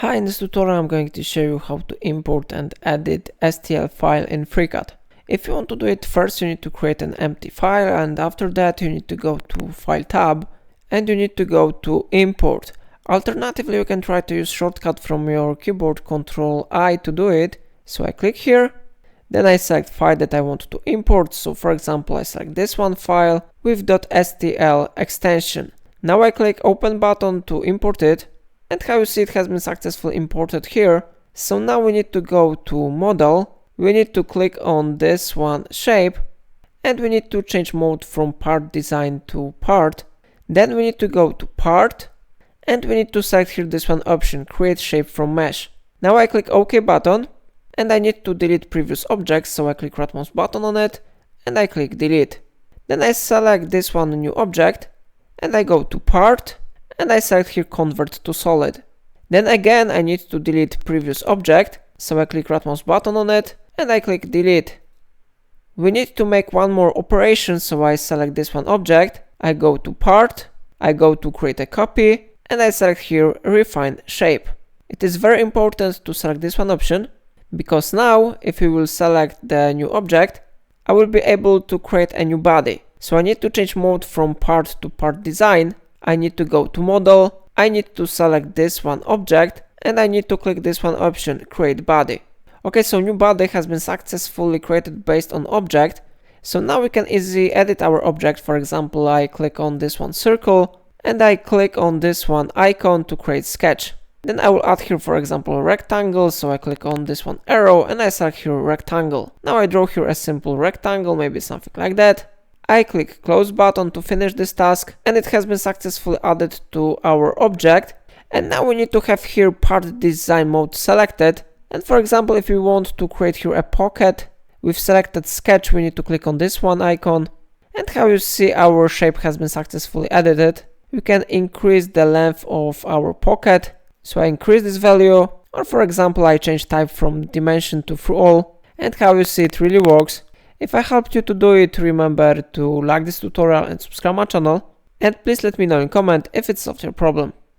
Hi, in this tutorial I'm going to show you how to import and edit STL file in FreeCAD. If you want to do it, first you need to create an empty file, and after that you need to go to File tab and you need to go to Import. Alternatively, you can try to use shortcut from your keyboard, Ctrl-I to do it. So I click here, then I select file that I want to import. So for example, I select this one file with .stl extension. Now I click Open button to import it. And how you see, it has been successfully imported here. So now we need to go to Model, we need to click on this one, Shape, and we need to change mode from Part Design to Part. Then we need to go to Part, and we need to select here this one option, Create Shape from Mesh. Now I click OK button, and I need to delete previous objects, so I click right mouse button on it, and I click Delete. Then I select this one, New Object, and I go to Part, and I select here Convert to Solid. Then again I need to delete previous object, so I click right mouse button on it and I click Delete. We need to make one more operation, so I select this one object, I go to Part, I go to Create a Copy, and I select here Refine Shape. It is very important to select this one option, because now if we will select the new object, I will be able to create a new body. So I need to change mode from Part to Part Design. I need to go to Model, I need to select this one object, and I need to click this one option, Create Body. Okay, so new body has been successfully created based on object. So now we can easily edit our object. For example, I click on this one circle, and I click on this one icon to create sketch. Then I will add here, for example, a rectangle, so I click on this one arrow, and I select here rectangle. Now I draw here a simple rectangle, maybe something like that. I click Close button to finish this task, and it has been successfully added to our object. And now we need to have here Part Design mode selected. And for example, if we want to create here a pocket with selected sketch, we need to click on this one icon. And how you see, our shape has been successfully edited. We can increase the length of our pocket. So I increase this value, or for example, I change type from dimension to through all. And how you see, it really works. If I helped you to do it, remember to like this tutorial and subscribe my channel, and please let me know in comment if it solved your problem.